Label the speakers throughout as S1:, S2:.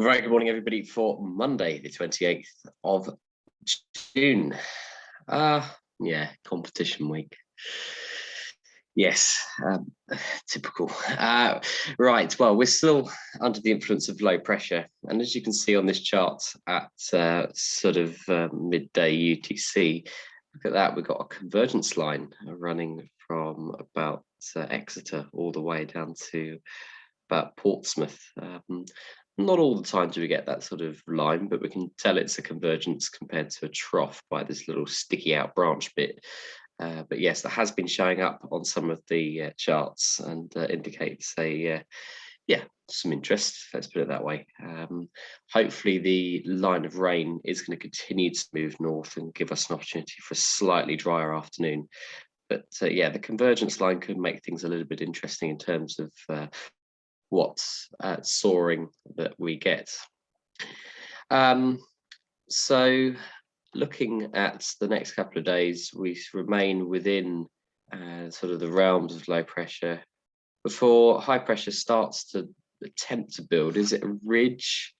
S1: Very good morning, everybody, for Monday, the 28th of June. Yeah, competition week. Yes, typical. Right, well, we're still under the influence of low pressure. And as you can see on this chart at midday UTC, look at that, we've got a convergence line running from about Exeter all the way down to about Portsmouth. Not all the time do we get that sort of line, but we can tell it's a convergence compared to a trough by this little sticky out branch bit. But yes, that has been showing up on some of the charts and indicates some interest, let's put it that way. Hopefully the line of rain is going to continue to move north and give us an opportunity for a slightly drier afternoon. But the convergence line could make things a little bit interesting in terms of what soaring that we get. So looking at the next couple of days, we remain within sort of the realms of low pressure before high pressure starts to attempt to build. Is it a ridge?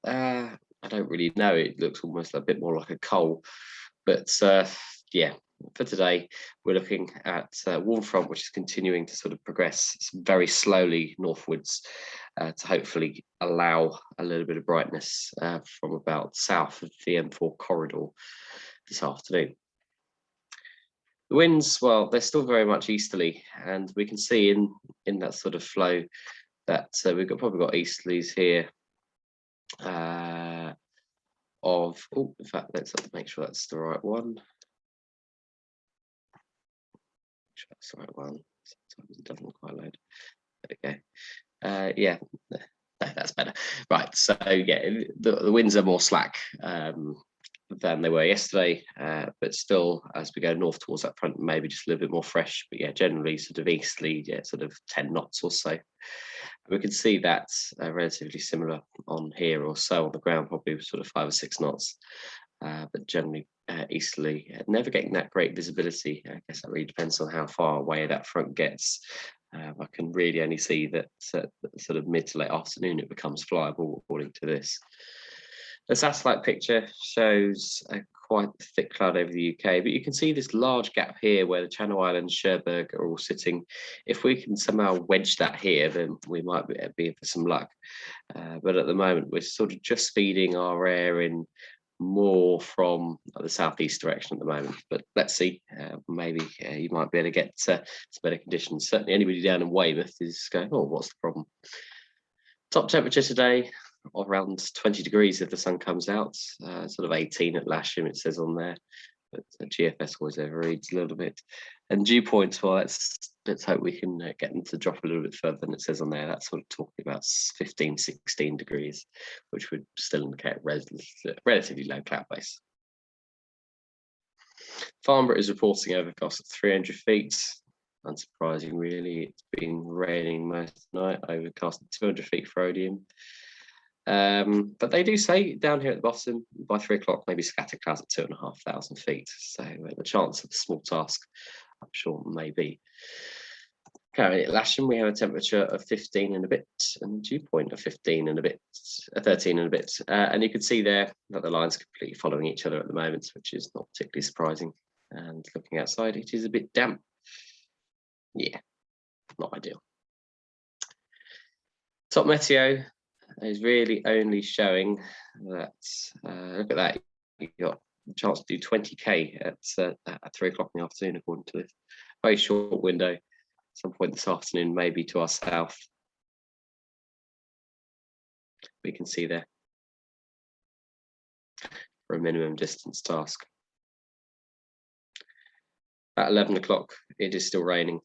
S1: I don't really know. It looks almost a bit more like a coal, but for today, we're looking at warm front, which is continuing to sort of progress very slowly northwards to hopefully allow a little bit of brightness from about south of the M4 corridor this afternoon. The winds, well, they're still very much easterly, and we can see in that sort of flow that we've probably got easterlies here in fact, let's make sure that's the right one. That's the right one. Sometimes it doesn't quite load. There we go. No, that's better. Right. So the winds are more slack than they were yesterday, but still, as we go north towards that front, maybe just a little bit more fresh. But generally sort of easterly, sort of 10 knots or so. We can see that's relatively similar on here or so on the ground, probably sort of 5 or 6 knots. But generally easterly, never getting that great visibility. I guess that really depends on how far away that front gets. I can really only see that sort of mid to late afternoon it becomes flyable according to this. The satellite picture shows a quite thick cloud over the UK, but you can see this large gap here where the Channel Islands, Cherbourg are all sitting. If we can somehow wedge that here, then we might be for some luck. But at the moment, we're sort of just feeding our air in more from the southeast direction at the moment, but let's see. Maybe you might be able to get some better conditions. Certainly anybody down in Weymouth is going, oh, what's the problem? Top temperature today around 20 degrees if the sun comes out, sort of 18 at Lasham, it says on there, but GFS always overreads a little bit. And dew points, well, let's hope we can get them to drop a little bit further than it says on there. That's sort of talking about 15, 16 degrees, which would still indicate relatively low cloud base. Farnborough is reporting overcast at 300 feet. Unsurprising, really. It's been raining most of the night, overcast at 200 feet for Odium. But they do say down here at the bottom, by 3 o'clock, maybe scattered clouds at 2,500 feet. So the chance of a small task, I'm sure, may be. Currently at Lasham, we have a temperature of 15 and a bit, and dew point of 13 and a bit. And you can see there that the lines are completely following each other at the moment, which is not particularly surprising. And looking outside, it is a bit damp. Yeah, not ideal. Top Meteo is really only showing that, look at that, you got a chance to do 20k at 3 o'clock in the afternoon, according to this. Very short window, some point this afternoon, maybe to our south. We can see there for a minimum distance task. At 11 o'clock, it is still raining.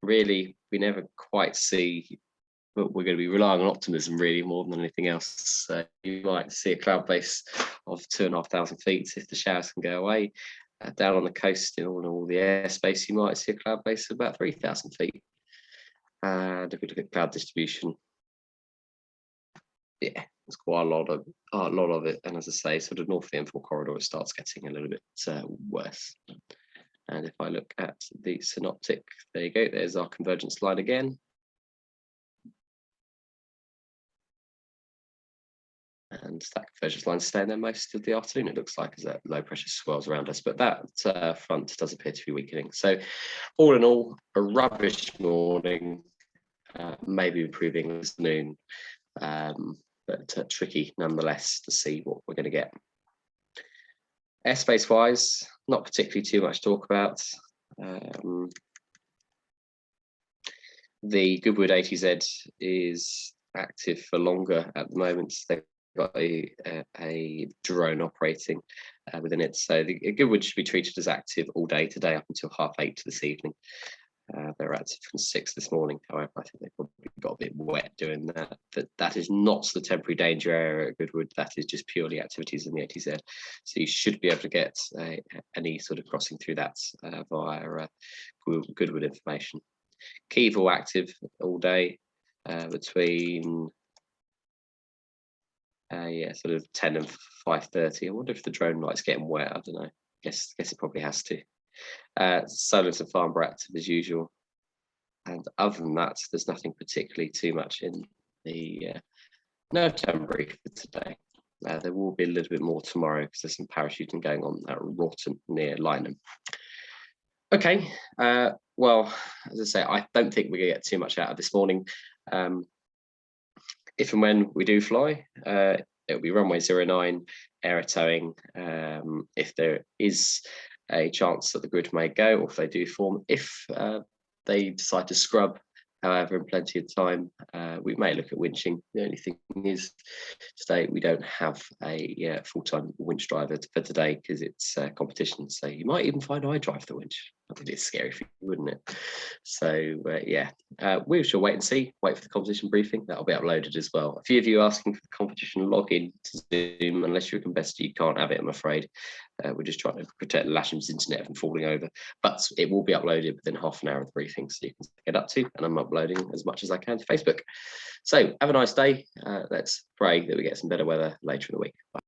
S1: Really, we never quite see, but we're going to be relying on optimism really more than anything else. So you might see a cloud base of 2,500 feet if the showers can go away. Down on the coast in all the airspace, you might see a cloud base of about 3,000 feet. And if we look at cloud distribution, yeah, there's quite a lot of it. And as I say, sort of north of the M4 corridor, it starts getting a little bit worse. And if I look at the synoptic, there you go, there's our convergence line again. And that convergence line staying there most of the afternoon, it looks like, as that low pressure swirls around us. But that front does appear to be weakening. So all in all, a rubbish morning, maybe improving this noon, but tricky nonetheless to see what we're going to get. Airspace wise, not particularly too much to talk about. The Goodwood ATZ is active for longer at the moment. They've got a drone operating within it. So the Goodwood should be treated as active all day today up until 8:30 this evening. They're active from 6 this morning. However, I think they probably got a bit wet doing that. But that is not the temporary danger area at Goodwood. That is just purely activities in the ATZ. So you should be able to get any sort of crossing through that via Goodwood information. Keyville active all day between sort of 10 and 5:30. I wonder if the drone light's getting wet. I don't know. Guess it probably has to. Solent and Farnborough active as usual. And other than that, there's nothing particularly too much in the NOTAM brief for today. There will be a little bit more tomorrow because there's some parachuting going on at Rawton near Lynham. Okay, well, as I say, I don't think we're going to get too much out of this morning. If and when we do fly, it'll be runway 09, air towing. If there is a chance that the grid may go, or if they do form, if they decide to scrub, however, in plenty of time, we may look at winching. The only thing is, today we don't have a full-time winch driver for today because it's competition. So you might even find I drive the winch. I think it's scary for you, wouldn't it? So yeah, we shall wait and see. Wait for the competition briefing. That'll be uploaded as well. A few of you asking for the competition login to Zoom. Unless you're a competitor, you can't have it, I'm afraid. We're just trying to protect Lasham's internet from falling over. But it will be uploaded within half an hour of the briefing, so you can get up to. And I'm uploading as much as I can to Facebook. So have a nice day. Let's pray that we get some better weather later in the week. Bye.